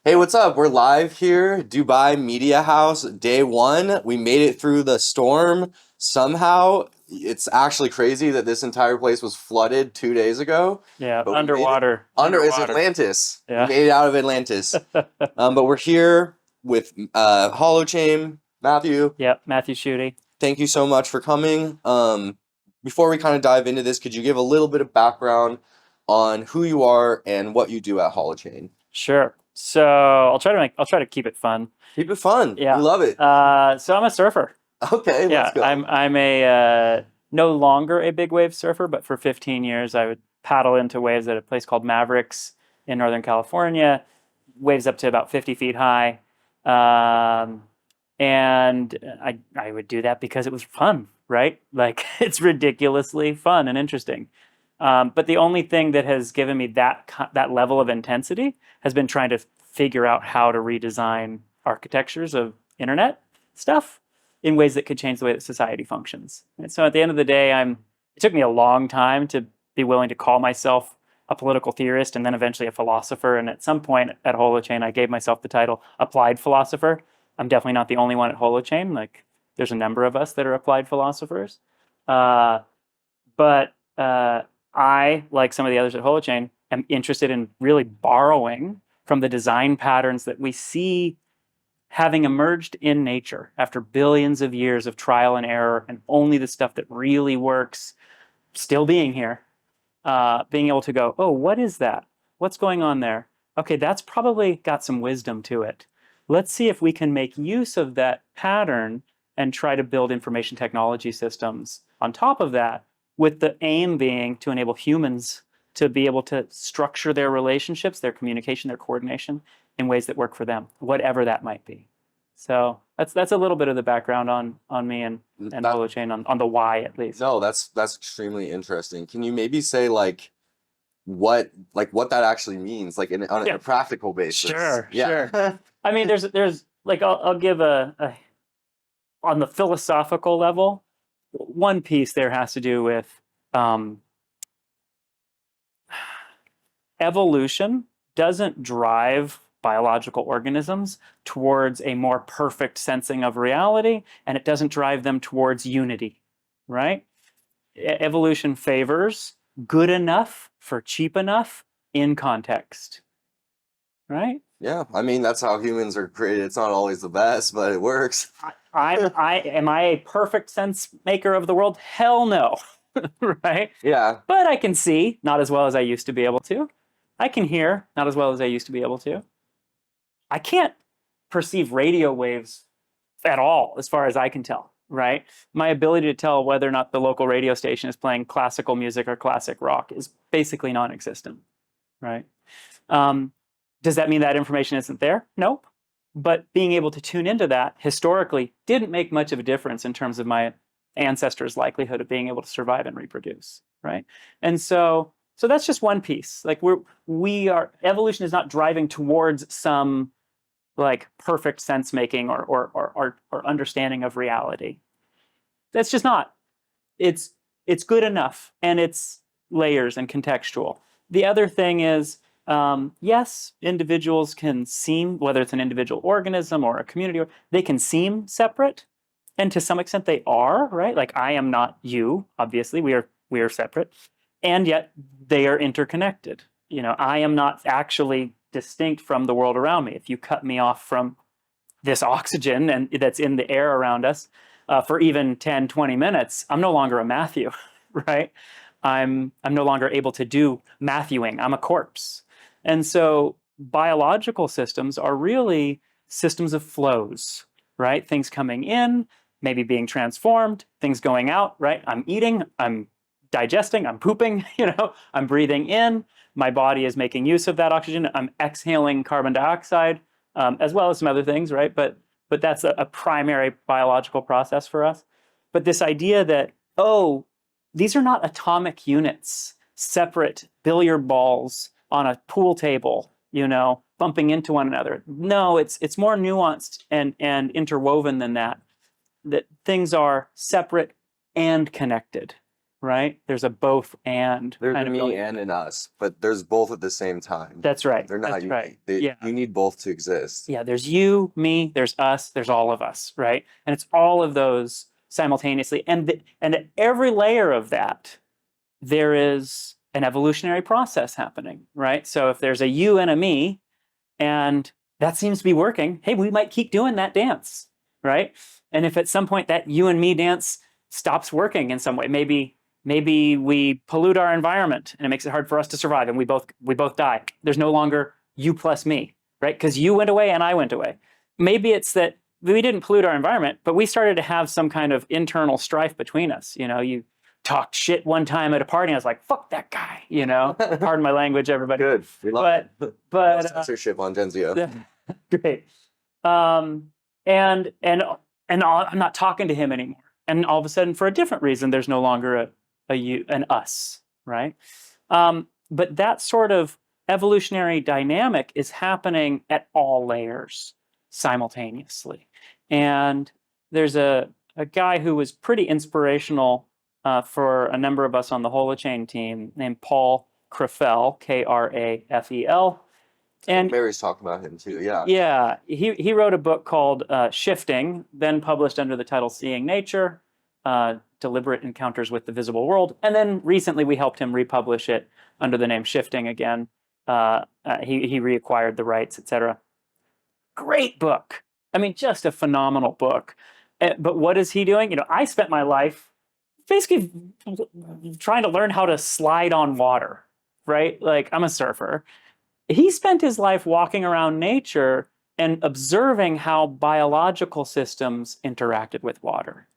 Hey, what's up? We're live here, Dubai Media House, day one. We made it through the storm somehow. It's actually crazy that this entire place was flooded 2 days ago, Yeah, but we made it underwater, under it's underwater. Atlantis. We Yeah. made it out of Atlantis. But we're here with Holochain, Matthew. Yeah, Matthew Schutte. Thank you so much for coming. Before we kind of dive into this, could you give a little bit of background on who you are and what you do at Holochain? Sure. So I'll try to keep it fun. Keep it fun. We Yeah. love it. So I'm a surfer. Okay, let's Yeah, go. I'm a no longer a big wave surfer, but for 15 years I would paddle into waves at a place called Mavericks in Northern California, waves up to about 50 feet high. Um, and I would do that because it was fun, right? Like it's ridiculously fun and interesting. But the only thing that has given me that level of intensity has been trying to figure out how to redesign architectures of internet stuff in ways that could change the way that society functions. And so at the end of the day, it took me a long time to be willing to call myself a political theorist and then eventually a philosopher. And at some point at Holochain, I gave myself the title applied philosopher. I'm definitely not the only one at Holochain. Like there's a number of us that are applied philosophers. But I, like some of the others at Holochain, am interested in really borrowing from the design patterns that we see having emerged in nature after billions of years of trial and error, and only the stuff that really works still being here, being able to go, oh, what is that? What's going on there? Okay, that's probably got some wisdom to it. Let's see if we can make use of that pattern and try to build information technology systems on top of that, with the aim being to enable humans to be able to structure their relationships, their communication, their coordination in ways that work for them, whatever that might be. So that's a little bit of the background on me and That Holochain on the why at least. no, that's extremely interesting. Can you maybe say what that actually means, like on Yeah, a practical basis? sure, Yeah. sure. I mean, there's like I'll give a on the philosophical level, one piece there has to do with um, evolution doesn't drive biological organisms towards a more perfect sensing of reality, and it doesn't drive them towards unity, right? Evolution favors good enough for cheap enough in context, right? Yeah, I mean that's how humans are created. It's not always the best, but it works. I am I a perfect sense maker of the world? Hell no, right? Yeah. But I can see not as well as I used to be able to. I can hear not as well as I used to be able to. I can't perceive radio waves at all, as far as I can tell, right? My ability to tell whether or not the local radio station is playing classical music or classic rock is basically non existent, right? Um, does that mean that information isn't there? Nope. But being able to tune into that historically didn't make much of a difference in terms of my ancestors' likelihood of being able to survive and reproduce, right? And so that's just one piece. Like we are evolution is not driving towards some like perfect sense making or understanding of reality. That's just not. It's good enough, and it's layers and contextual. The other thing is, yes, individuals can seem, whether it's an individual organism or a community, they can seem separate, and to some extent they are, right? Like I am not you. Obviously, we are separate, and yet they are interconnected. You know, I am not actually distinct from the world around me. If you cut me off from this oxygen and that's in the air around us for even 10, 20 minutes, I'm no longer a Matthew, right? I'm no longer able to do Matthewing. I'm a corpse. And so biological systems are really systems of flows, right? Things coming in, maybe being transformed, things going out, right? I'm eating, I'm digesting, I'm pooping, I'm breathing in, my body is making use of that oxygen, I'm exhaling carbon dioxide, as well as some other things, right? But that's a primary biological process for us. But this idea that, oh, these are not atomic units, separate billiard balls on a pool table, bumping into one another. No, it's more nuanced and interwoven than that. That things are separate and connected, right? There's a both and There's kind a of me going. and an us, but there's both at the same time. That's right. They're not That's right. unique. They, Yeah. you need both to exist. Yeah, there's you, me, there's us, there's all of us, right? And it's all of those simultaneously. And at every layer of that, there is an evolutionary process happening, right? So if there's a you and a me, and that seems to be working, hey, we might keep doing that dance, right? And if at some point that you and me dance stops working in some way, maybe we pollute our environment and it makes it hard for us to survive and we both die. There's no longer you plus me, right? Because you went away and I went away. Maybe it's that we didn't pollute our environment, but we started to have some kind of internal strife between us. You know, you talked shit one time at a party and I was like, fuck that guy, you know. Pardon my language, everybody. Good. We love but no censorship on Genzio. Great. And I'm not talking to him anymore. And all of a sudden, for a different reason, there's no longer a you, an us, right? But that sort of evolutionary dynamic is happening at all layers simultaneously. And there's a guy who was pretty inspirational for a number of us on the Holochain team named Paul Krafel, Krafel. And Mary's talking about him too. Yeah. yeah, he wrote a book called Shifting, then published under the title Seeing Nature, Deliberate Encounters with the Visible World. And then recently we helped him republish it under the name Shifting again. He reacquired the rights, etc. Great book. I mean, just a phenomenal book. But what is he doing? You know, I spent my life basically trying to learn how to slide on water, right? Like, I'm a surfer. He spent his life walking around nature and observing how biological systems interacted with water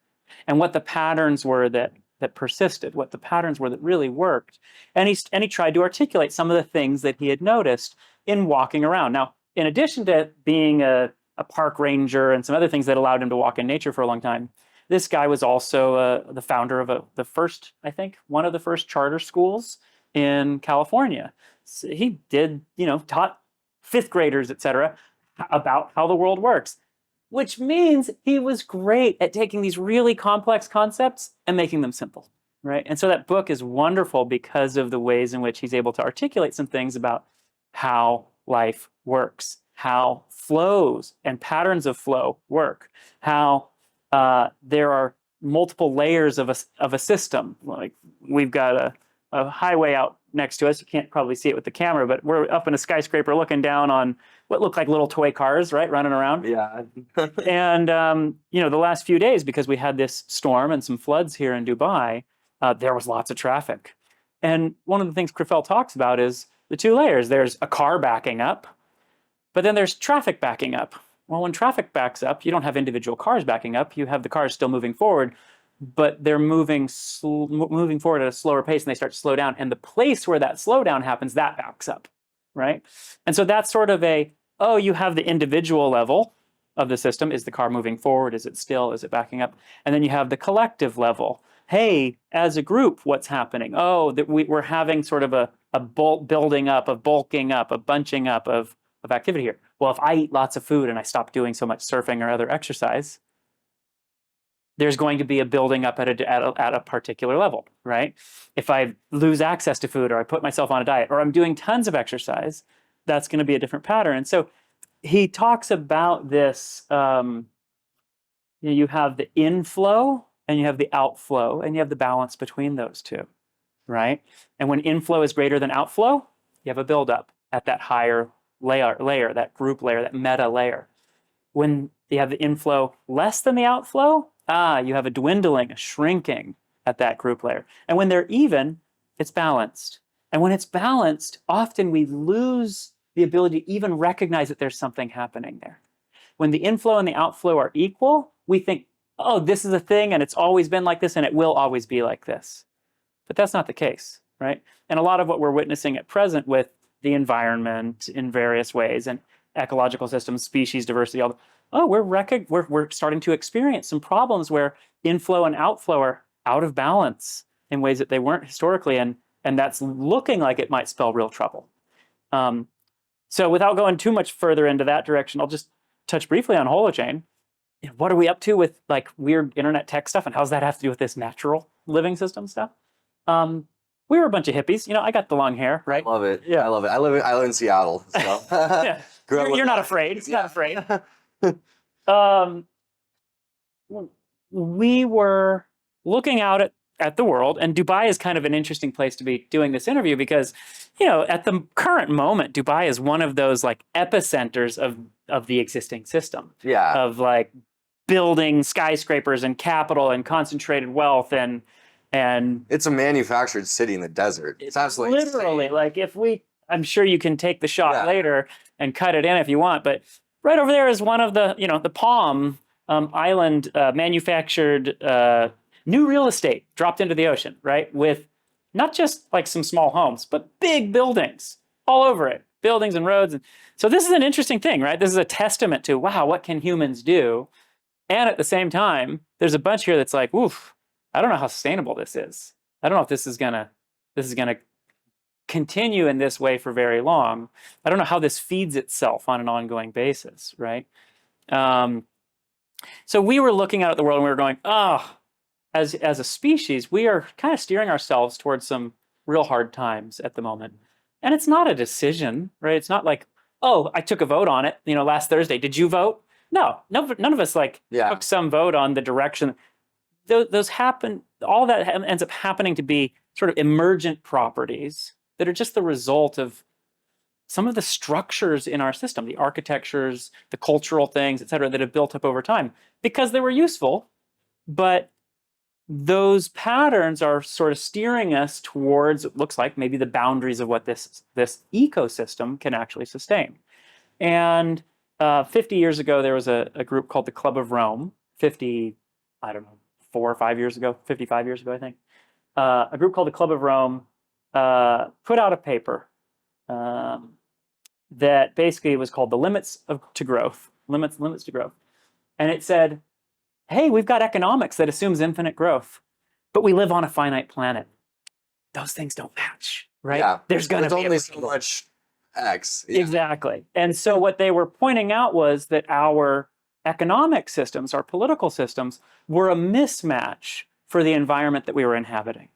and what the patterns were that persisted, what the patterns were that really worked. And he tried to articulate some of the things that he had noticed in walking around. Now, in addition to being a park ranger and some other things that allowed him to walk in nature for a long time, this guy was also the founder of one of the first charter schools in California. So he did, taught fifth graders, etc., about how the world works, which means he was great at taking these really complex concepts and making them simple, right? And so that book is wonderful because of the ways in which he's able to articulate some things about how life works, how flows and patterns of flow work, how there are multiple layers of a system. Like we've got a highway out next to us. You can't probably see it with the camera, but we're up in a skyscraper looking down on what look like little toy cars, right, running around. Yeah. And the last few days, because we had this storm and some floods here in Dubai, there was lots of traffic. And one of the things Krafel talks about is the two layers. There's a car backing up, but then there's traffic backing up. Well, when traffic backs up, you don't have individual cars backing up. You have the cars still moving forward, but they're moving forward at a slower pace, and they start to slow down. And the place where that slowdown happens, that backs up, right? And so that's sort of you have the individual level of the system. Is the car moving forward? Is it still? Is it backing up? And then you have the collective level. Hey, as a group, what's happening? Oh, that we're having sort of a building up, a bulking up, a bunching up of activity here. Well, if I eat lots of food and I stop doing so much surfing or other exercise, there's going to be a building up at a particular level, right? If I lose access to food or I put myself on a diet or I'm doing tons of exercise, that's going to be a different pattern. And so he talks about this, you have the inflow and you have the outflow and you have the balance between those two, right? And when inflow is greater than outflow, you have a buildup at that higher layer, that group layer, that meta layer. When you have the inflow less than the outflow, you have a dwindling, a shrinking at that group layer. And when they're even, it's balanced. And when it's balanced, often we lose the ability to even recognize that there's something happening there. When the inflow and the outflow are equal, we think, oh, this is a thing and it's always been like this and it will always be like this. But that's not the case, right? And a lot of what we're witnessing at present with the environment in various ways and ecological systems, species diversity, we're starting to experience some problems where inflow and outflow are out of balance in ways that they weren't historically, and that's looking like it might spell real trouble. So without going too much further into that direction, I'll just touch briefly on Holochain. What are we up to with like weird internet tech stuff, and how does that have to do with this natural living system stuff? We were a bunch of hippies. I got the long hair, right? Love it. Yeah. I love it. I live in Seattle, so Yeah. You're not afraid. You're not afraid. Um, we were looking out at the world, and Dubai is kind of an interesting place to be doing this interview because, at the current moment, Dubai is one of those like epicenters of the existing system. Yeah. Of like building skyscrapers and capital and concentrated wealth and it's a manufactured city in the desert. It's absolutely literally insane. I'm sure you can take the shot later and cut it in if you want, but right over there is one of the, the Palm Island manufactured new real estate dropped into the ocean, right? With not just like some small homes, but big buildings all over it, buildings and roads. And so this is an interesting thing, right? This is a testament to, wow, what can humans do? And at the same time, there's a bunch here that's like, oof, I don't know how sustainable this is. I don't know if this is gonna continue in this way for very long. I don't know how this feeds itself on an ongoing basis, right? So we were looking out at the world and we were going, as a species, we are kind of steering ourselves towards some real hard times at the moment. And it's not a decision, right? It's not like, oh, I took a vote on it, last Thursday. Did you vote? No, none of us took some vote on the direction. Those happen, all that ends up happening to be sort of emergent properties that are just the result of some of the structures in our system, the architectures, the cultural things, et cetera, that have built up over time because they were useful, but those patterns are sort of steering us towards, it looks like, maybe the boundaries of what this ecosystem can actually sustain. And 50 years ago, there was a group called the Club of Rome. 50, I don't know, 4 or 5 years ago, 55 years ago, I think. A group called the Club of Rome put out a paper that basically was called the Limits to Growth. Limits to Growth. And it said, hey, we've got economics that assumes infinite growth, but we live on a finite planet. Those things don't match, right? Yeah. There's going to be only so much X. Yeah. Exactly. And so what they were pointing out was that our economic systems, our political systems, were a mismatch for the environment that we were inhabiting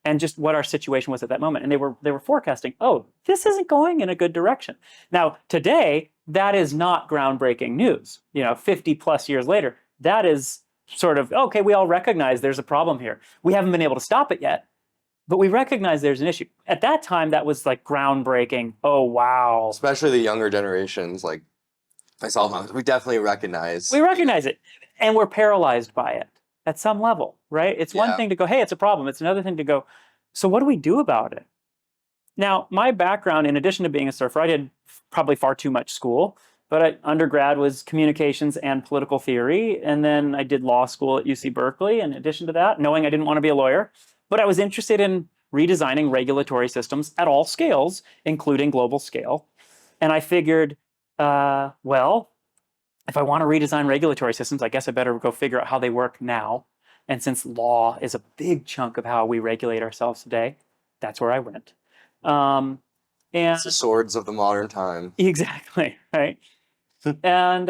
and just what our situation was at that moment. And they were forecasting, oh, this isn't going in a good direction. Now, today, that is not groundbreaking news. 50 plus years later, that is sort of, okay, we all recognize there's a problem here. We haven't been able to stop it yet, but we recognize there's an issue. At that time, that was like groundbreaking. Oh, wow. Especially the younger generations, like myself, we definitely recognize. We recognize it, and we're paralyzed by it at some level, right? It's one thing to go, hey, it's a problem. It's another thing to go, so what do we do about it? Now, my background, in addition to being a surfer, I did probably far too much school, but undergrad was communications and political theory, and then I did law school at UC Berkeley in addition to that, knowing I didn't want to be a lawyer. But I was interested in redesigning regulatory systems at all scales, including global scale. And I figured, well, if I want to redesign regulatory systems, I guess I better go figure out how they work now. And since law is a big chunk of how we regulate ourselves today, that's where I went. And it's the swords of the modern time. Exactly, right? And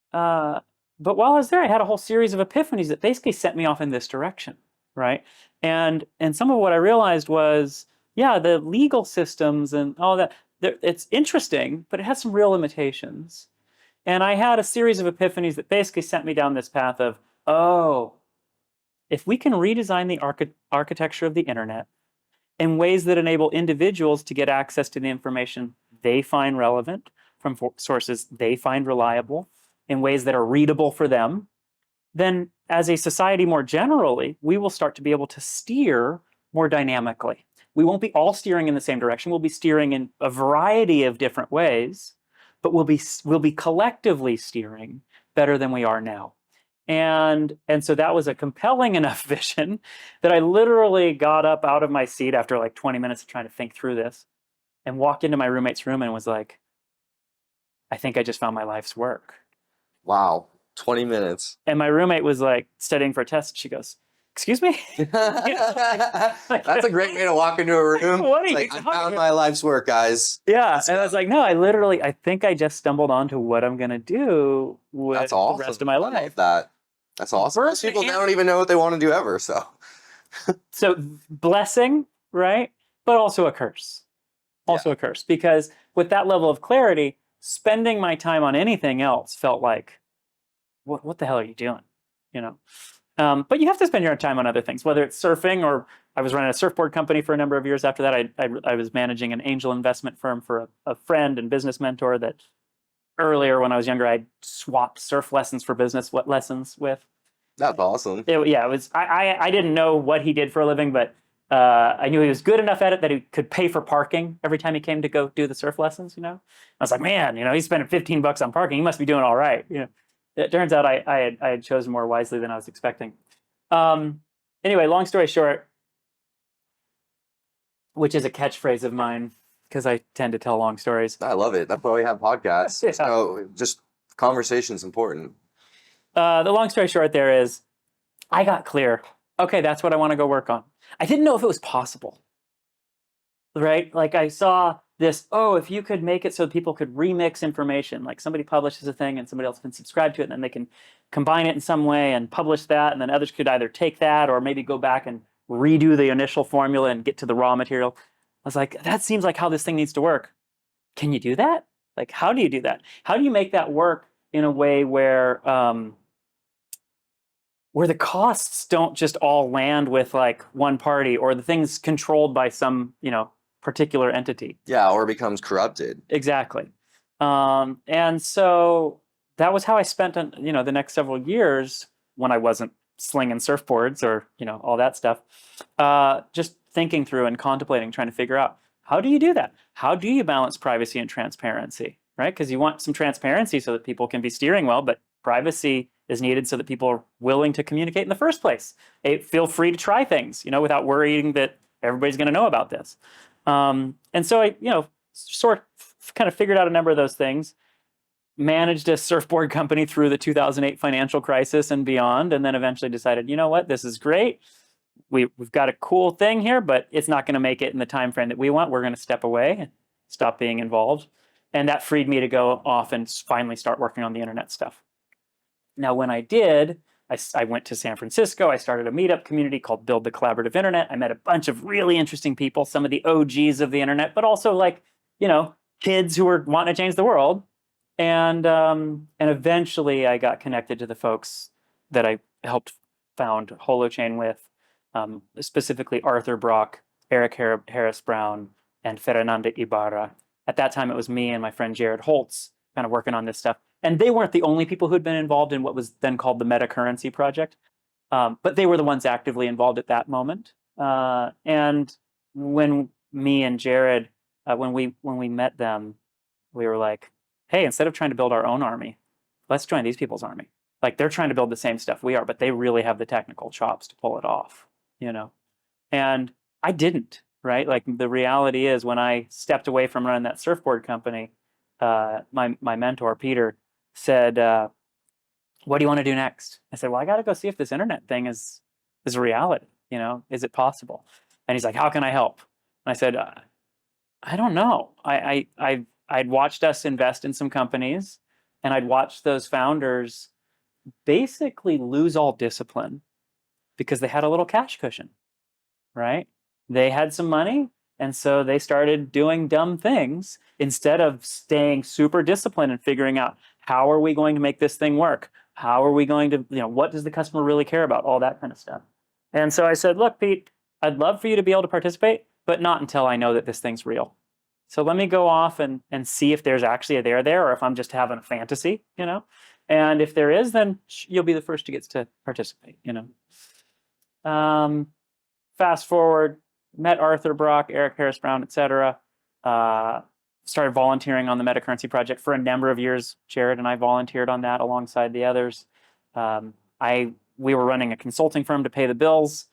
but while I was there, I had a whole series of epiphanies that basically sent me off in this direction, right? And some of what I realized was, yeah, the legal systems and all that, it's interesting, but it has some real limitations. And I had a series of epiphanies that basically sent me down this path of, oh, if we can redesign the architecture of the internet in ways that enable individuals to get access to the information they find relevant from sources they find reliable in ways that are readable for them, then as a society more generally, we will start to be able to steer more dynamically. We won't be all steering in the same direction. We'll be steering in a variety of different ways, but we'll be collectively steering better than we are now. And so that was a compelling enough vision that I literally got up out of my seat after like 20 minutes of trying to think through this and walked into my roommate's room and was like, I think I just found my life's work. Wow, 20 minutes. And my roommate was like studying for a test. She goes, excuse me? That's a great way to walk into a room. What are you I found my life's work, guys. Yeah, and I was like, no, I think I just stumbled onto what I'm going to do with That's awesome. the rest of my life. I love that. That's awesome. Most people don't even know what they want to do ever, so. So blessing, right? But also a curse. Yeah. Also a curse. Because with that level of clarity, spending my time on anything else felt like, what the hell are you doing? You know? But you have to spend your time on other things, whether it's surfing or I was running a surfboard company for a number of years after that. I was managing an angel investment firm for a friend and business mentor that earlier when I was younger, I swapped surf lessons for business lessons with. That's awesome. Yeah, it was. I didn't know what he did for a living, but I knew he was good enough at it that he could pay for parking every time he came to go do the surf lessons. I was like, man, he's spending $15 on parking. He must be doing all right. It turns out I had chosen more wisely than I was expecting. Anyway, long story short, which is a catchphrase of mine because I tend to tell long stories. I love it. That's why we have podcasts. Yeah. So just conversation's important. The long story short there is I got clear. Okay, that's what I want to go work on. I didn't know if it was possible, right? Like I saw this, if you could make it so people could remix information, like somebody publishes a thing and somebody else can subscribe to it and then they can combine it in some way and publish that, and then others could either take that or maybe go back and redo the initial formula and get to the raw material. I was like, that seems like how this thing needs to work. Can you do that? Like, how do you do that? How do you make that work in a way where the costs don't just all land with like one party or the thing's controlled by some, particular entity? Yeah, or becomes corrupted. Exactly. And so that was how I spent, the next several years when I wasn't slinging surfboards or, all that stuff, just thinking through and contemplating, trying to figure out, how do you do that? How do you balance privacy and transparency, right? Because you want some transparency so that people can be steering well, but privacy is needed so that people are willing to communicate in the first place. Feel free to try things, without worrying that everybody's going to know about this. And so I, sort of kind of figured out a number of those things, managed a surfboard company through the 2008 financial crisis and beyond, and then eventually decided, what, this is great. We've got a cool thing here, but it's not going to make it in the time frame that we want. We're going to step away and stop being involved. And that freed me to go off and finally start working on the internet stuff. Now, when I did, I went to San Francisco. I started a meetup community called Build the Collaborative Internet. I met a bunch of really interesting people, some of the OGs of the internet, but also like, kids who were wanting to change the world. And eventually I got connected to the folks that I helped found Holochain with, specifically Arthur Brock, Eric Harris Brown, and Fernanda Ibarra. At that time, it was me and my friend Jared Holtz kind of working on this stuff. And they weren't the only people who'd been involved in what was then called the Meta Currency Project, but they were the ones actively involved at that moment. And when me and Jared, when we met them, we were like, hey, instead of trying to build our own army, let's join these people's army. Like they're trying to build the same stuff we are, but they really have the technical chops to pull it off, And I didn't, right? Like the reality is when I stepped away from running that surfboard company, my mentor, Peter, said, what do you want to do next? I said, well, I got to go see if this internet thing is a reality. Is it possible? And he's like, how can I help? And I said, I don't know. I'd watched us invest in some companies, and I'd watched those founders basically lose all discipline because they had a little cash cushion, right? They had some money, and so they started doing dumb things instead of staying super disciplined and figuring out, how are we going to make this thing work? How are we going to, what does the customer really care about? All that kind of stuff. And so I said, look, Pete, I'd love for you to be able to participate, but not until I know that this thing's real. So let me go off and see if there's actually a there, or if I'm just having a fantasy, And if there is, then you'll be the first to get to participate, Fast forward, met Arthur Brock, Eric Harris Brown, etc. Started volunteering on the Metacurrency Project for a number of years. Jared and I volunteered on that alongside the others. We were running a consulting firm to pay the bills,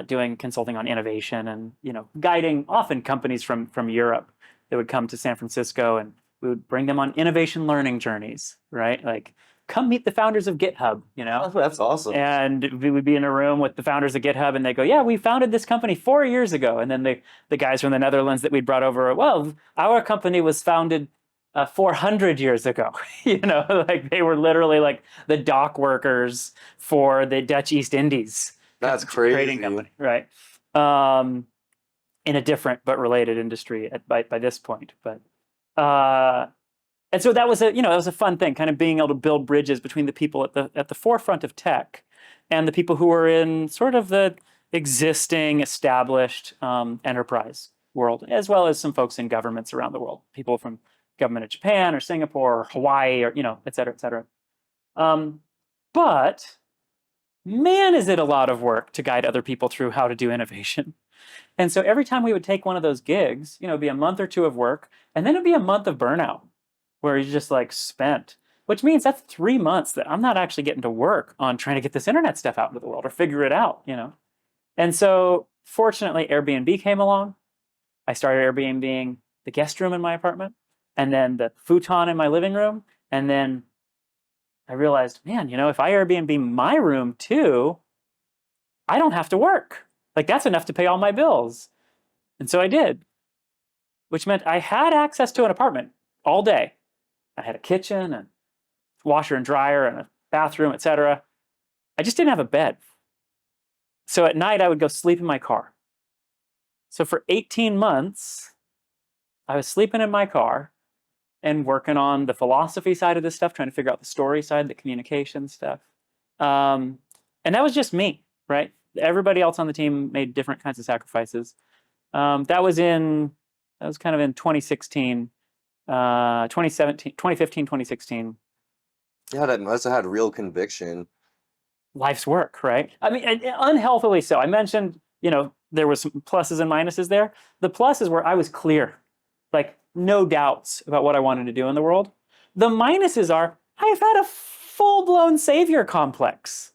doing consulting on innovation and guiding often companies from Europe that would come to San Francisco, and we would bring them on innovation learning journeys, right? Like, come meet the founders of GitHub, Oh, that's awesome. And we would be in a room with the founders of GitHub, and they go, yeah, we founded this company 4 years ago. And then the guys from the Netherlands that we'd brought over, well, our company was founded 400 years ago. Like they were literally like the dock workers for the Dutch East Indies. That's trading crazy. company, right? In a different but related industry by this point. But and so that was that was a fun thing, kind of being able to build bridges between the people at the forefront of tech and the people who were in sort of the existing established enterprise world, as well as some folks in governments around the world, people from government of Japan or Singapore or Hawaii or et cetera, et cetera. But man, is it a lot of work to guide other people through how to do innovation. And so every time we would take one of those gigs, it'd be a month or two of work, and then it'd be a month of burnout where you just like spent, which means that's 3 months that I'm not actually getting to work on trying to get this internet stuff out into the world or figure it out. And so fortunately, Airbnb came along. I started Airbnb-ing the guest room in my apartment, and then the futon in my living room. And then I realized, man, if I Airbnb my room too, I don't have to work. Like that's enough to pay all my bills. And so I did, which meant I had access to an apartment all day. I had a kitchen and washer and dryer and a bathroom, etc. I just didn't have a bed. So at night I would go sleep in my car. So for 18 months, I was sleeping in my car and working on the philosophy side of this stuff, trying to figure out the story side, the communication stuff. And that was just me, right? Everybody else on the team made different kinds of sacrifices. That was kind of in 2016, 2017, 2015, 2016. Yeah, that must have had real conviction. Life's work, right? I mean, unhealthily so. I mentioned, there was some pluses and minuses there. The pluses were I was clear, like no doubts about what I wanted to do in the world. The minuses are I've had a full-blown savior complex,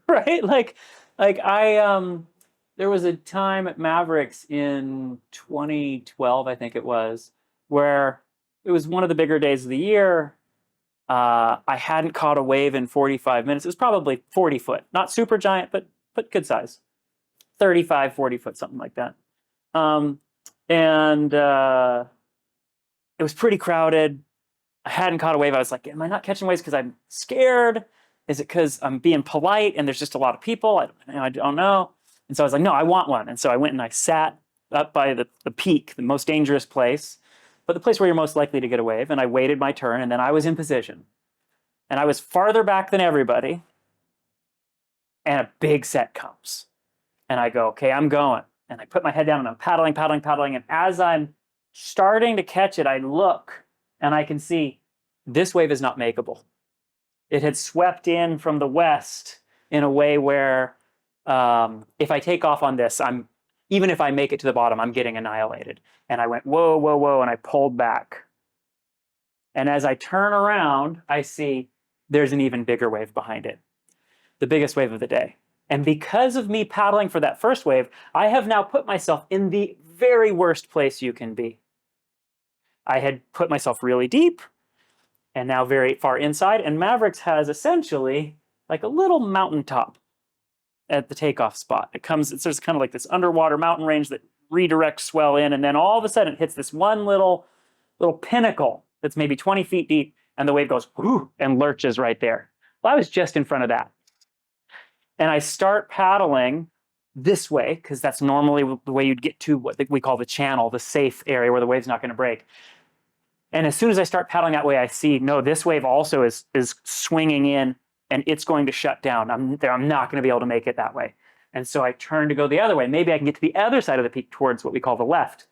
right? Like there was a time at Mavericks in 2012, I think it was, where it was one of the bigger days of the year. I hadn't caught a wave in 45 minutes. It was probably 40 foot, not super giant, but good size, 35, 40 foot, something like that. And it was pretty crowded. I hadn't caught a wave. I was like, am I not catching waves because I'm scared? Is it because I'm being polite and there's just a lot of people? I don't know. And so I was like, no, I want one. And so I went and I sat up by the peak, the most dangerous place, but the place where you're most likely to get a wave. And I waited my turn, and then I was in position. And I was farther back than everybody. And a big set comes. And I go, okay, I'm going. And I put my head down and I'm paddling, paddling, paddling. And as I'm starting to catch it, I look and I can see this wave is not makeable. It had swept in from the west in a way where if I take off on this, even if I make it to the bottom, I'm getting annihilated. And I went, whoa, whoa, whoa, and I pulled back. And as I turn around, I see there's an even bigger wave behind it, the biggest wave of the day. And because of me paddling for that first wave, I have now put myself in the very worst place you can be. I had put myself really deep and now very far inside. And Mavericks has essentially like a little mountaintop at the takeoff spot. There's kind of like this underwater mountain range that redirects swell in. And then all of a sudden it hits this one little pinnacle that's maybe 20 feet deep. And the wave goes whoo, and lurches right there. Well, I was just in front of that. And I start paddling this way, because that's normally the way you'd get to what we call the channel, the safe area where the wave's not going to break. And as soon as I start paddling that way, I see, no, this wave also is swinging in, and it's going to shut down. I'm not going to be able to make it that way. And so I turn to go the other way. Maybe I can get to the other side of the peak towards what we call the left.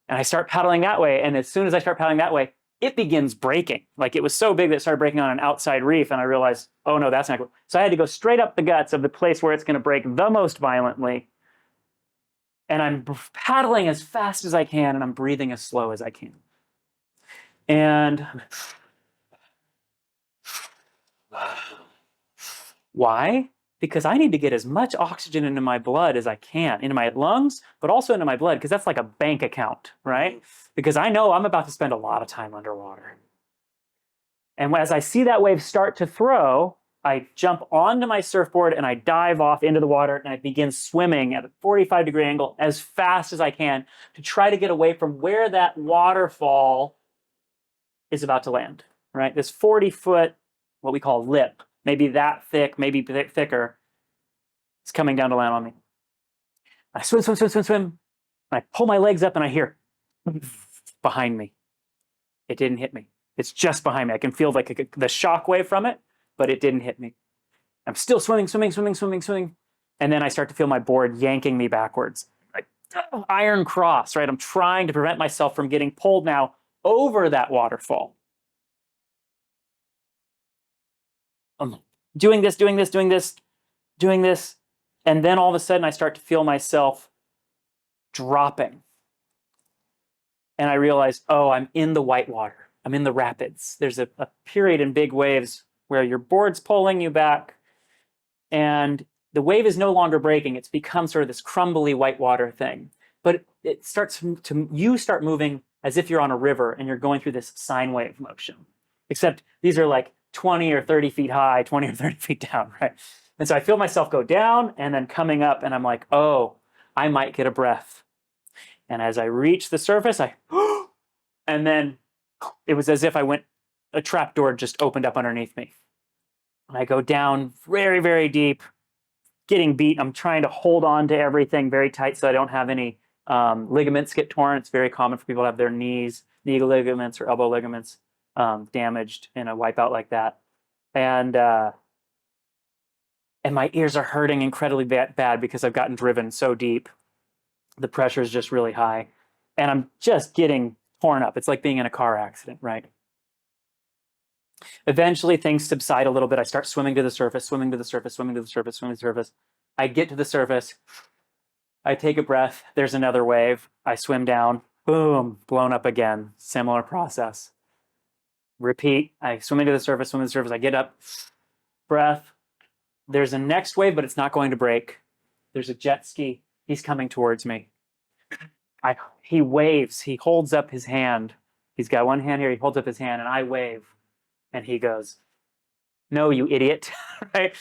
And I start paddling that way. And as soon as I start paddling that way, it begins breaking. Like it was so big that it started breaking on an outside reef. And I realized, oh no, that's not good. So I had to go straight up the guts of the place where it's going to break the most violently. And I'm paddling as fast as I can, and I'm breathing as slow as I can. And why? Because I need to get as much oxygen into my blood as I can, into my lungs, but also into my blood, because that's like a bank account, right? Because I know I'm about to spend a lot of time underwater. And as I see that wave start to throw, I jump onto my surfboard and I dive off into the water, and I begin swimming at a 45-degree angle as fast as I can to try to get away from where that waterfall is about to land, right? This 40-foot, what we call lip, maybe that thick, maybe thicker. It's coming down to land on me. I swim, swim, swim, swim, swim. And I pull my legs up and I hear behind me. It didn't hit me. It's just behind me. I can feel like the shock wave from it, but it didn't hit me. I'm still swimming, swimming, swimming, swimming, swimming. And then I start to feel my board yanking me backwards. Like iron cross, right? I'm trying to prevent myself from getting pulled now over that waterfall. I'm doing this, doing this, doing this, doing this. And then all of a sudden I start to feel myself dropping. And I realize, oh, I'm in the white water. I'm in the rapids. There's a period in big waves where your board's pulling you back and the wave is no longer breaking. It's become sort of this crumbly white water thing. But it starts you start moving as if you're on a river and you're going through this sine wave motion. Except these are like 20 or 30 feet high, 20 or 30 feet down, right? And so I feel myself go down and then coming up and I'm like, oh, I might get a breath. And as I reach the surface, and then it was as if a trap door just opened up underneath me. And I go down very, very deep, getting beat. I'm trying to hold on to everything very tight so I don't have any ligaments get torn. It's very common for people to have their knee ligaments or elbow ligaments damaged in a wipeout like that. And my ears are hurting incredibly bad because I've gotten driven so deep. The pressure is just really high. And I'm just getting torn up. It's like being in a car accident, right? Eventually, things subside a little bit. I start swimming to the surface, swimming to the surface, swimming to the surface, swimming to the surface. I get to the surface. I take a breath. There's another wave. I swim down. Boom, blown up again. Similar process. Repeat. I swim into the surface, swim to the surface. I get up. Breath. There's a next wave, but it's not going to break. There's a jet ski. He's coming towards me. He waves. He holds up his hand. He's got one hand here. He holds up his hand, and I wave. And he goes, no, you idiot, right?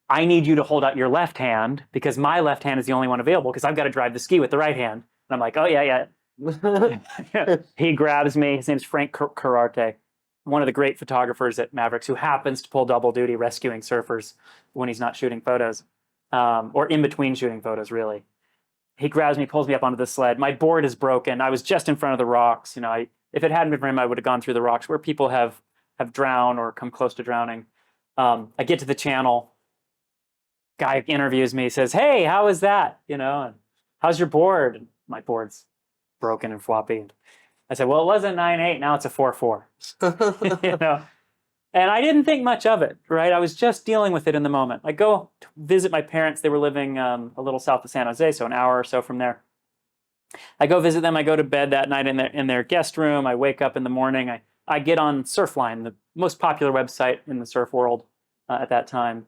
I need you to hold out your left hand because my left hand is the only one available because I've got to drive the ski with the right hand. And I'm like, oh, yeah. He grabs me. His name's Frank Cararte, one of the great photographers at Mavericks who happens to pull double duty rescuing surfers when he's not shooting photos or in between shooting photos, really. He grabs me, pulls me up onto the sled. My board is broken. I was just in front of the rocks. You know, if it hadn't been for him, I would have gone through the rocks where people have drowned or come close to drowning. I get to the channel. Guy interviews me, says, hey, how is that? You know, and how's your board? And my board's broken and floppy. I said, well, it was a 9.8, now it's a 4.4. You know, and I didn't think much of it, right? I was just dealing with it in the moment. I go to visit my parents. They were living a little south of San Jose, so an hour or so from there. I go visit them. I go to bed that night in their guest room. I wake up in the morning. I get on Surfline, the most popular website in the surf world at that time.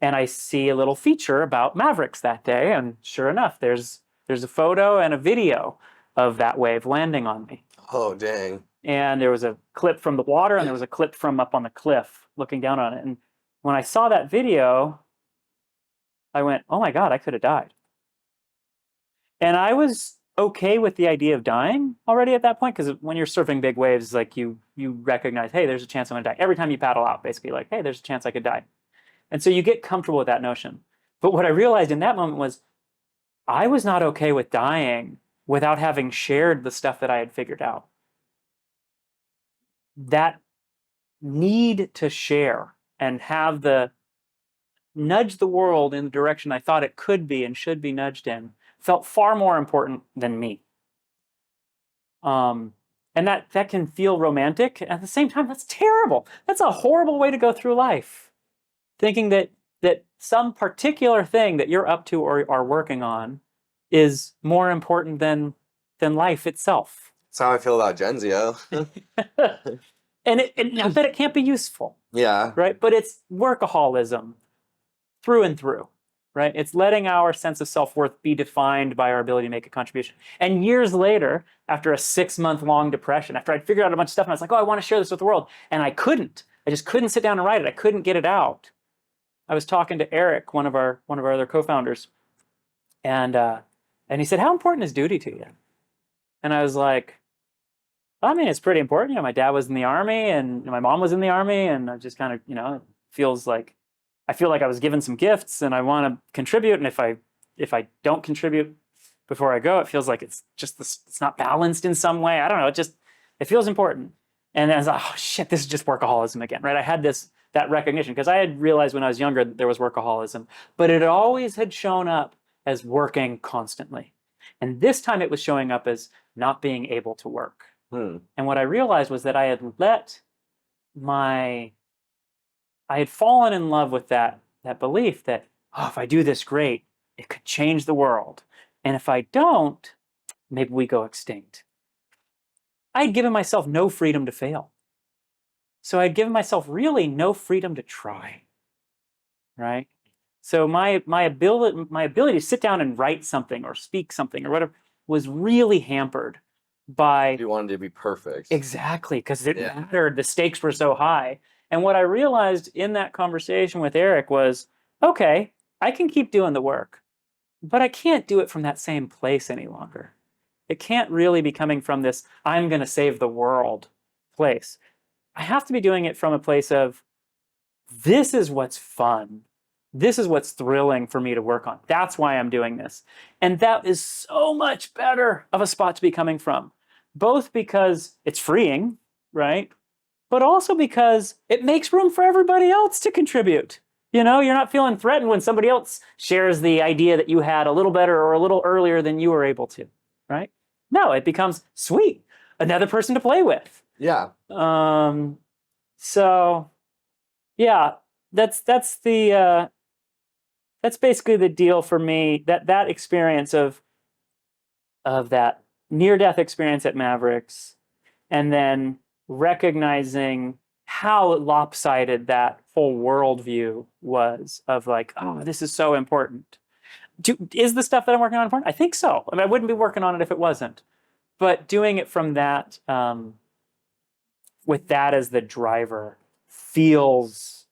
And I see a little feature about Mavericks that day. And sure enough, there's a photo and a video of that wave landing on me. Oh, dang. And there was a clip from the water and there was a clip from up on the cliff looking down on it. And when I saw that video, I went, oh my God, I could have died. And I was okay with the idea of dying already at that point, because when you're surfing big waves, like you recognize, hey, there's a chance I'm gonna die. Every time you paddle out, basically, like, hey, there's a chance I could die. And so you get comfortable with that notion. But what I realized in that moment was I was not okay with dying without having shared the stuff that I had figured out. That need to share and have the nudge the world in the direction I thought it could be and should be nudged in felt far more important than me. And that can feel romantic. At the same time, that's terrible. That's a horrible way to go through life. Thinking that some particular thing that you're up to or are working on is more important than life itself. That's how I feel about Genzio. And not that it can't be useful. Yeah. Right? But it's workaholism through and through. Right? It's letting our sense of self-worth be defined by our ability to make a contribution. And years later, after a 6-month-long depression, after I'd figured out a bunch of stuff, and I was like, oh, I want to share this with the world. And I couldn't. I just couldn't sit down and write it. I couldn't get it out. I was talking to Eric, one of our other co-founders, and he said, how important is duty to you? And I was like, I mean, it's pretty important. You know, my dad was in the Army, and my mom was in the Army, and I just kind of, you know, it feels like I feel like I was given some gifts and I want to contribute. And if I don't contribute before I go, it feels like it's just this, it's not balanced in some way. I don't know. It feels important. And I was like, oh shit, this is just workaholism again, right? I had that recognition because I had realized when I was younger that there was workaholism, but it always had shown up as working constantly. And this time it was showing up as not being able to work. And what I realized was that I had fallen in love with that belief that, oh, if I do this, great, it could change the world. And if I don't, maybe we go extinct. I had given myself no freedom to fail. So I'd given myself really no freedom to try, right? So my ability to sit down and write something or speak something or whatever was really hampered by... You wanted to be perfect. Exactly, because it mattered. The stakes were so high. And what I realized in that conversation with Eric was, okay, I can keep doing the work, but I can't do it from that same place any longer. It can't really be coming from this, I'm going to save the world place. I have to be doing it from a place of, this is what's fun. This is what's thrilling for me to work on. That's why I'm doing this. And that is so much better of a spot to be coming from, both because it's freeing, right? But also because it makes room for everybody else to contribute. You know, you're not feeling threatened when somebody else shares the idea that you had a little better or a little earlier than you were able to, right? No, it becomes, sweet, another person to play with. Yeah. So yeah, that's basically the deal for me. That experience of that near-death experience at Mavericks, and then recognizing how lopsided that whole worldview was of like, oh, this is so important. Is the stuff that I'm working on important? I think so. I mean, I wouldn't be working on it if it wasn't. But doing it from that, with that as the driver, feels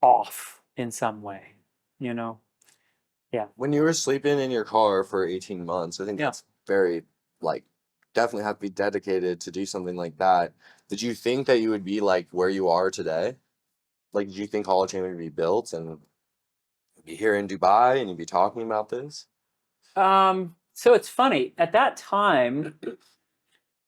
off in some way, you know? Yeah. When you were sleeping in your car for 18 months, I think that's very, like, definitely have to be dedicated to do something like that. Did you think that you would be like where you are today? Like, did you think Holochain would be built and be here in Dubai and you'd be talking about this? So it's funny. At that time,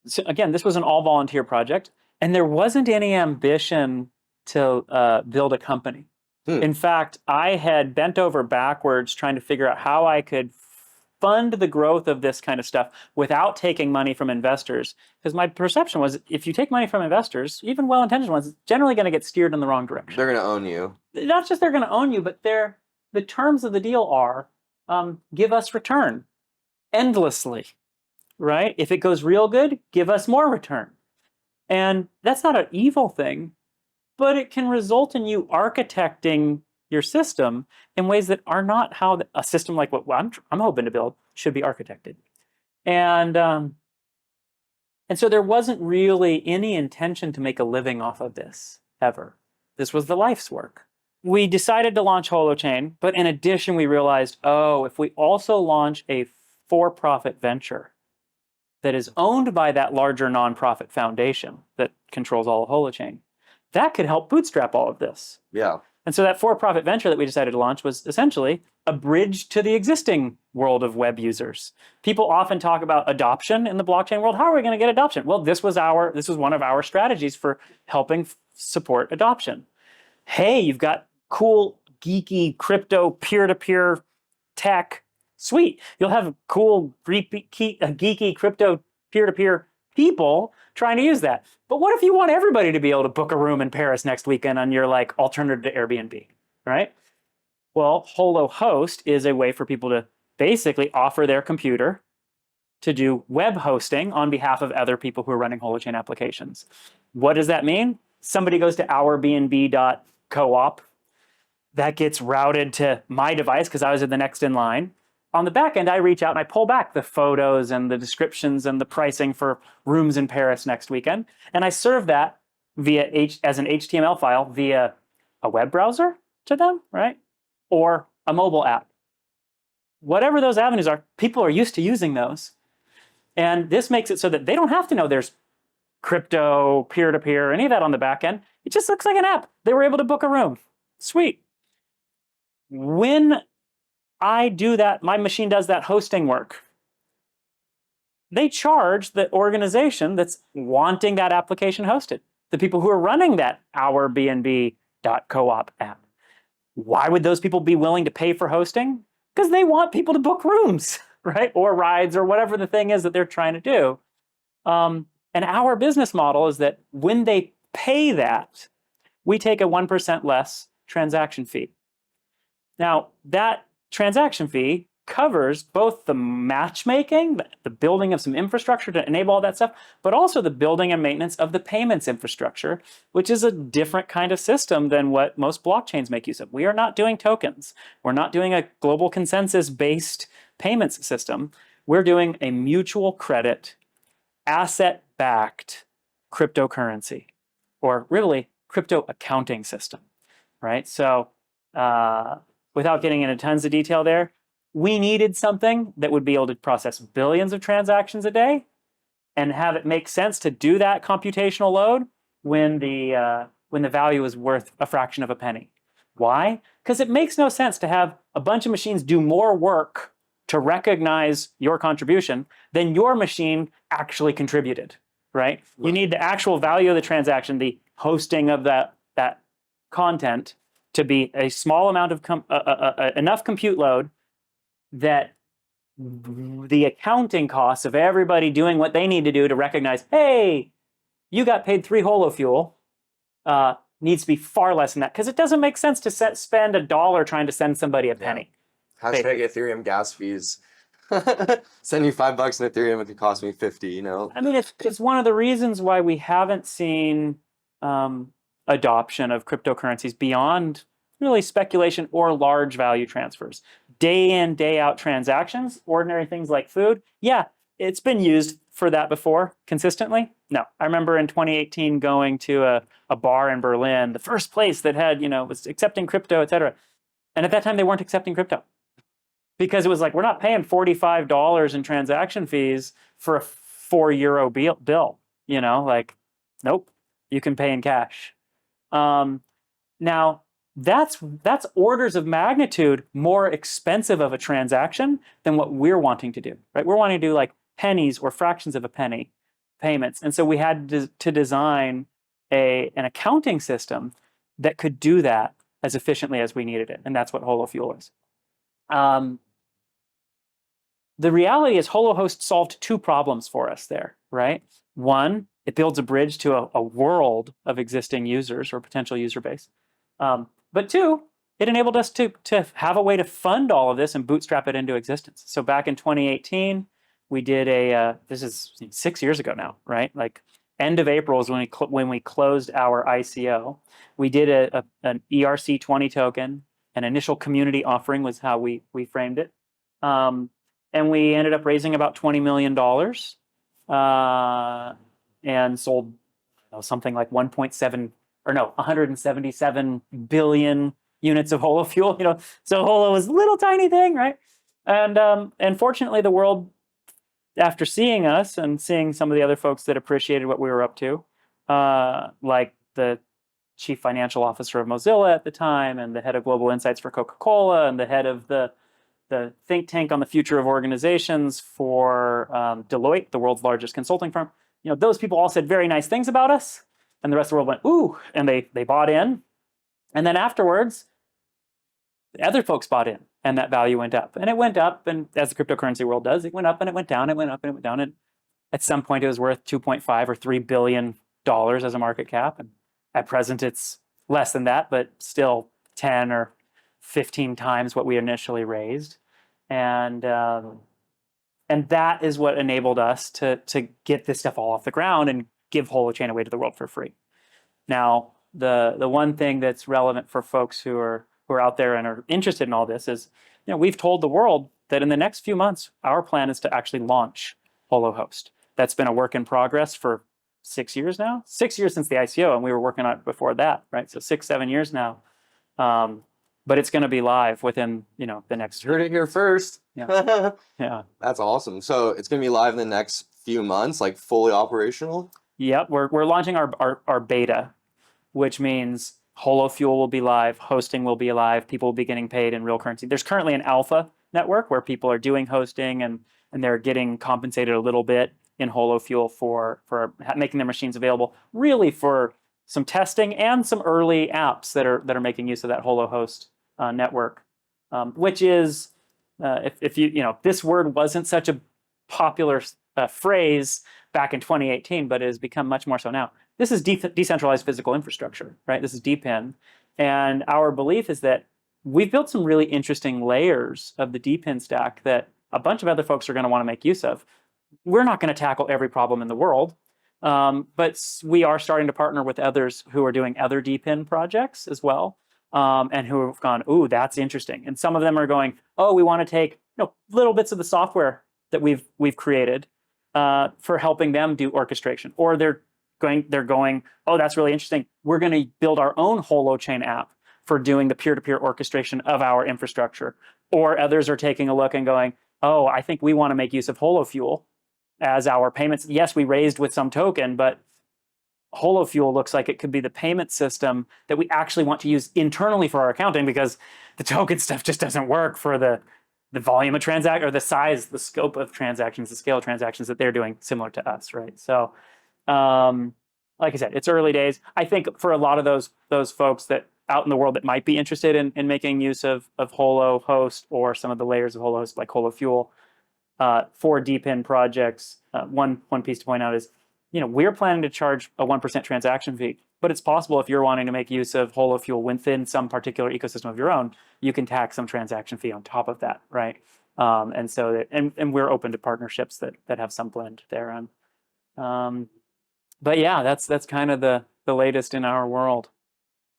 so again, this was an all volunteer project, and there wasn't any ambition to build a company. In fact, I had bent over backwards trying to figure out how I could fund the growth of this kind of stuff without taking money from investors. Because my perception was, if you take money from investors, even well-intentioned ones, it's generally going to get steered in the wrong direction. They're going to own you. Not just they're going to own you, but the terms of the deal are, give us return endlessly, right? If it goes real good, give us more return. And that's not an evil thing, but it can result in you architecting your system in ways that are not how a system like what I'm hoping to build should be architected. And so there wasn't really any intention to make a living off of this, ever. This was the life's work. We decided to launch Holochain, but in addition, we realized, oh, if we also launch a for-profit venture that is owned by that larger nonprofit foundation that controls all of Holochain, that could help bootstrap all of this. Yeah. And so that for-profit venture that we decided to launch was essentially a bridge to the existing world of web users. People often talk about adoption in the blockchain world. How are we going to get adoption? Well, this was one of our strategies for helping support adoption. Hey, you've got cool, geeky, crypto, peer-to-peer tech. Sweet. You'll have cool, geeky, crypto, peer-to-peer people trying to use that. But what if you want everybody to be able to book a room in Paris next weekend on your like alternative to Airbnb, right? Well, HoloHost is a way for people to basically offer their computer to do web hosting on behalf of other people who are running Holochain applications. What does that mean? Somebody goes to ourbnb.coop. That gets routed to my device because I was the next in line. On the back end, I reach out and I pull back the photos and the descriptions and the pricing for rooms in Paris next weekend. And I serve that as an HTML file via a web browser to them, right? Or a mobile app. Whatever those avenues are, people are used to using those. And this makes it so that they don't have to know there's crypto, peer-to-peer, any of that on the back end. It just looks like an app. They were able to book a room. Sweet. when I do that, my machine does that hosting work. They charge the organization that's wanting that application hosted, the people who are running that ourbnb.coop app. Why would those people be willing to pay for hosting? Because they want people to book rooms, right? Or rides or whatever the thing is that they're trying to do. And our business model is that when they pay that, we take a 1% less transaction fee. Now, that transaction fee covers both the matchmaking, the building of some infrastructure to enable all that stuff, but also the building and maintenance of the payments infrastructure, which is a different kind of system than what most blockchains make use of. We are not doing tokens. We're not doing a global consensus-based payments system. We're doing a mutual credit, asset-backed cryptocurrency, or really crypto accounting system, right? So without getting into tons of detail there, we needed something that would be able to process billions of transactions a day and have it make sense to do that computational load when the value is worth a fraction of a penny. Why? Because it makes no sense to have a bunch of machines do more work to recognize your contribution than your machine actually contributed, right? You need the actual value of the transaction, the hosting of that content, to be a small amount of enough compute load that the accounting costs of everybody doing what they need to do to recognize, hey, you got paid 3 holofuel, needs to be far less than that, because it doesn't make sense to spend $1 trying to send somebody a penny. Hashtag Ethereum gas fees. Send you $5 in Ethereum, it could cost me 50, you know? I mean, it's one of the reasons why we haven't seen adoption of cryptocurrencies beyond really speculation or large value transfers. Day in, day out transactions, ordinary things like food. Yeah, it's been used for that before consistently. No, I remember in 2018 going to a bar in Berlin, the first place that had, was accepting crypto, et cetera. And at that time, they weren't accepting crypto because it was like, we're not paying $45 in transaction fees for a €4 bill, like, nope, you can pay in cash. Now, that's orders of magnitude more expensive of a transaction than what we're wanting to do, right? We're wanting to do like pennies or fractions of a penny payments. And so we had to design an accounting system that could do that as efficiently as we needed it. And that's what HoloFuel is. The reality is Holohost solved 2 problems for us there, right? One, it builds a bridge to a world of existing users or potential user base. But 2, it enabled us to have a way to fund all of this and bootstrap it into existence. So back in 2018, we did this is 6 years ago now, right? Like end of April is when we closed our ICO. We did an ERC20 token. An initial community offering was how we framed it. And we ended up raising about $20 million and sold something like 177 billion units of holofuel. So holo was a little tiny thing, right? And fortunately, the world, after seeing us and seeing some of the other folks that appreciated what we were up to, like the chief financial officer of Mozilla at the time, and the head of global insights for Coca-Cola, and the head of the think tank on the future of organizations for Deloitte, the world's largest consulting firm. Those people all said very nice things about us. And the rest of the world went, ooh, and they bought in. And then afterwards, the other folks bought in, and that value went up. And it went up, and as the cryptocurrency world does, it went up and it went down, it went up and it went down. And at some point, it was worth 2.5 or $3 billion as a market cap. And at present, it's less than that, but still 10 or 15 times what we initially raised. And that is what enabled us to get this stuff all off the ground and give Holochain away to the world for free. Now, the one thing that's relevant for folks who are out there and are interested in all this is, we've told the world that in the next few months, our plan is to actually launch Holohost. That's been a work in progress for 6 years now. 6 years since the ICO, and we were working on it before that, right? So 6-7 years now. But it's going to be live within, the next. Heard it here first. Yeah. Yeah. That's awesome. So it's going to be live in the next few months, like fully operational? Yep. We're launching our beta, which means Holofuel will be live, hosting will be live, people will be getting paid in real currency. There's currently an alpha network where people are doing hosting and they're getting compensated a little bit in Holofuel for making their machines available, really for some testing and some early apps that are making use of that Holohost network, which is if this word wasn't such a popular phrase back in 2018, but it has become much more so now. This is decentralized physical infrastructure, right? This is DePIN. And our belief is that we've built some really interesting layers of the DePIN stack that a bunch of other folks are going to want to make use of. We're not going to tackle every problem in the world, but we are starting to partner with others who are doing other DePIN projects as well, and who have gone, ooh, that's interesting. And some of them are going, oh, we want to take little bits of the software that we've created for helping them do orchestration, or they're going, oh, that's really interesting. We're going to build our own Holochain app for doing the peer-to-peer orchestration of our infrastructure. Or others are taking a look and going, oh, I think we want to make use of Holofuel as our payments. Yes, we raised with some token, but Holofuel looks like it could be the payment system that we actually want to use internally for our accounting, because the token stuff just doesn't work for the volume of transaction, or the size, the scope of transactions, the scale of transactions that they're doing similar to us, right? So, like I said, it's early days. I think for a lot of those folks that out in the world that might be interested in making use of Holohost or some of the layers of Holohost like Holofuel for DePIN projects, one piece to point out is, we're planning to charge a 1% transaction fee, but it's possible if you're wanting to make use of Holofuel within some particular ecosystem of your own, you can tack some transaction fee on top of that, right? And so and we're open to partnerships that have some blend thereon. But yeah, that's kind of the latest in our world.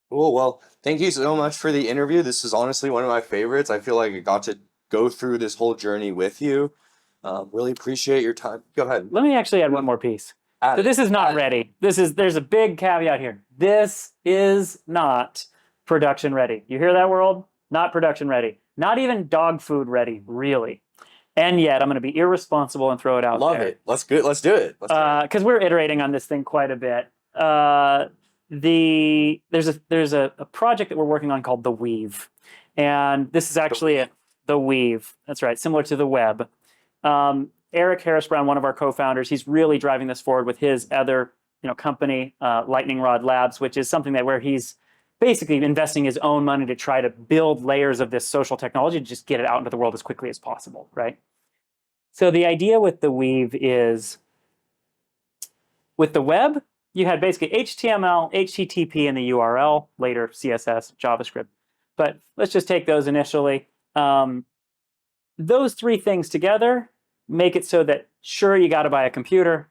Cool. Well, thank you so much for the interview. This is honestly one of my favorites. I feel like I got to go through this whole journey with you. Really appreciate your time. Go ahead. Let me actually add one more piece. So this is not ready. There's a big caveat here. This is not production ready. You hear that, world? Not production ready. Not even dog food ready, really. And yet, I'm going to be irresponsible and throw it out there. Love it. Let's do it. Because we're iterating on this thing quite a bit. There's a project that we're working on called the Weave, and this is actually the Weave. That's right, similar to the web. Eric Harris Brown, one of our co-founders, he's really driving this forward with his other company, Lightning Rod Labs, which is something where he's basically investing his own money to try to build layers of this social technology to just get it out into the world as quickly as possible, right? So the idea with the Weave is, with the web, you had basically HTML, HTTP in the URL, later CSS, JavaScript. But let's just take those initially. Those three things together make it so that, sure, you got to buy a computer.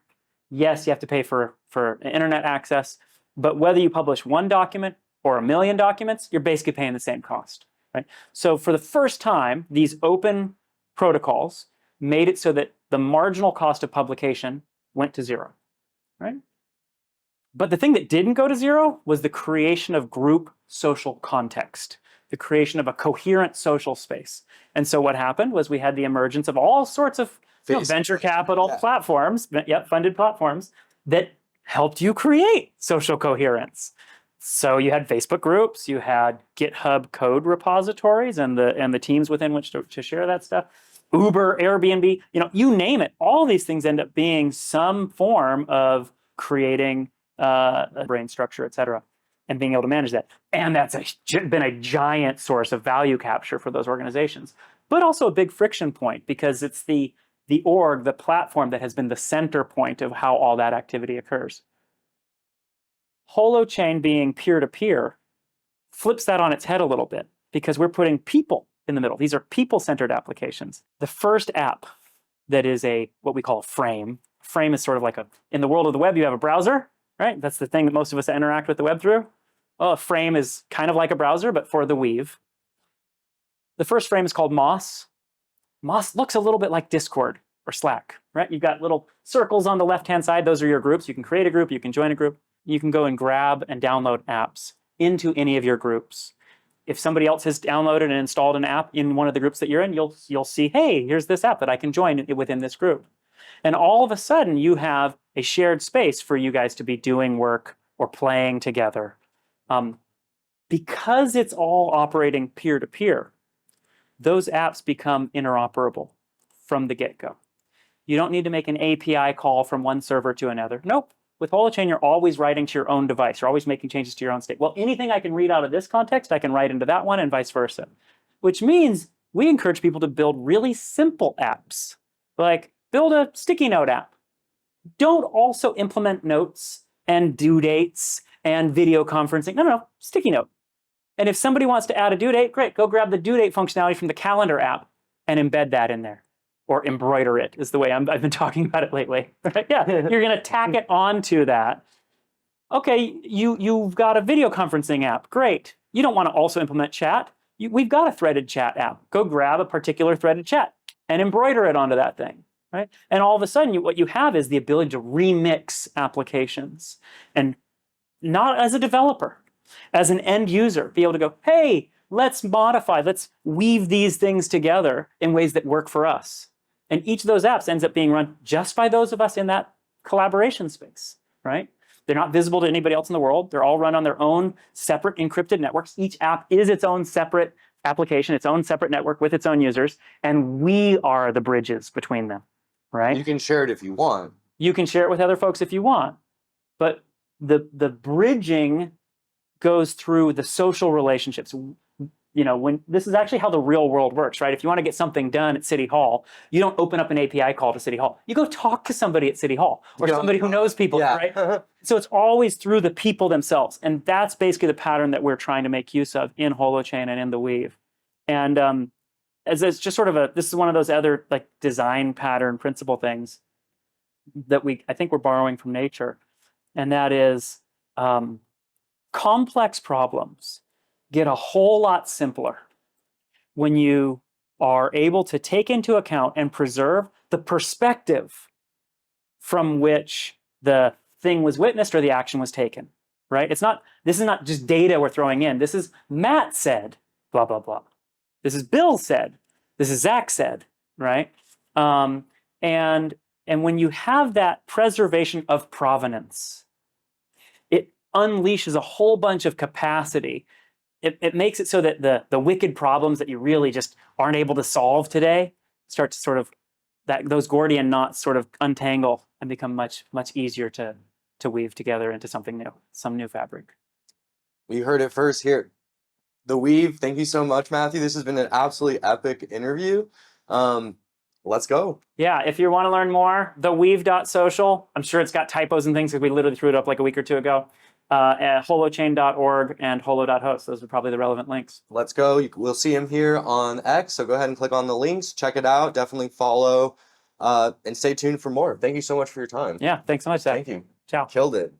Yes, you have to pay for internet access. But whether you publish one document or 1 million documents, you're basically paying the same cost, right? So for the first time, these open protocols made it so that the marginal cost of publication went to zero, right? But the thing that didn't go to zero was the creation of group social context, the creation of a coherent social space. And so what happened was we had the emergence of all sorts of venture capital platforms, funded platforms that helped you create social coherence. So you had Facebook groups, you had GitHub code repositories and the teams within which to share that stuff. Uber, Airbnb, you name it. All these things end up being some form of creating a brain structure, et cetera, and being able to manage that. And that's been a giant source of value capture for those organizations, but also a big friction point, because it's the platform that has been the center point of how all that activity occurs. Holochain being peer-to-peer flips that on its head a little bit, because we're putting people in the middle. These are people-centered applications. The first app that is what we call a frame. Frame is sort of like in the world of the web, you have a browser, right? That's the thing that most of us interact with the web through. Well, a frame is kind of like a browser, but for the Weave. The first frame is called Moss. Moss looks a little bit like Discord or Slack, right? You've got little circles on the left-hand side. Those are your groups. You can create a group. You can join a group. You can go and grab and download apps into any of your groups. If somebody else has downloaded and installed an app in one of the groups that you're in, you'll see, hey, here's this app that I can join within this group. And all of a sudden, you have a shared space for you guys to be doing work or playing together. because it's all operating peer-to-peer, those apps become interoperable from the get-go. You don't need to make an API call from one server to another. Nope. With Holochain, you're always writing to your own device. You're always making changes to your own state. Well, anything I can read out of this context, I can write into that one and vice versa. Which means we encourage people to build really simple apps. Like build a sticky note app. Don't also implement notes and due dates and video conferencing. No, sticky note. And if somebody wants to add a due date, great, go grab the due date functionality from the calendar app and embed that in there. Or embroider it is the way I've been talking about it lately. Right? Yeah, you're going to tack it onto that. Okay, you've got a video conferencing app. Great. You don't want to also implement chat. We've got a threaded chat app. Go grab a particular threaded chat and embroider it onto that thing. Right? And all of a sudden, what you have is the ability to remix applications. And not as a developer, as an end user, be able to go, hey, let's modify, let's weave these things together in ways that work for us. And each of those apps ends up being run just by those of us in that collaboration space, right? They're not visible to anybody else in the world. They're all run on their own separate encrypted networks. Each app is its own separate application, its own separate network with its own users, and we are the bridges between them, right? You can share it if you want. You can share it with other folks if you want, but the bridging goes through the social relationships. You know, when this is actually how the real world works, right? If you want to get something done at City Hall, you don't open up an API call to City Hall. You go talk to somebody at City Hall or somebody who knows people, right? So it's always through the people themselves. And that's basically the pattern that we're trying to make use of in Holochain and in the Weave. And as it's just sort of this is one of those other like design pattern principle things that I think we're borrowing from nature. And that is complex problems get a whole lot simpler when you are able to take into account and preserve the perspective from which the thing was witnessed or the action was taken, right? This is not just data we're throwing in. This is Matt said, blah, blah, blah. This is Bill said. This is Zach said, right? And when you have that preservation of provenance, it unleashes a whole bunch of capacity. It makes it so that the wicked problems that you really just aren't able to solve today start to sort of, those Gordian knots sort of untangle and become much, much easier to weave together into something new, some new fabric. We heard it first here. The Weave, thank you so much, Matthew. This has been an absolutely epic interview. Let's go. Yeah, if you want to learn more, theweave.social. I'm sure it's got typos and things because we literally threw it up like a week or two ago. At holochain.org and holo.host. Those are probably the relevant links. Let's go. We'll see him here on X, so go ahead and click on the links. Check it out. Definitely follow and stay tuned for more. Thank you so much for your time. Yeah, thanks so much, Zach. Thank you. Ciao. Killed it.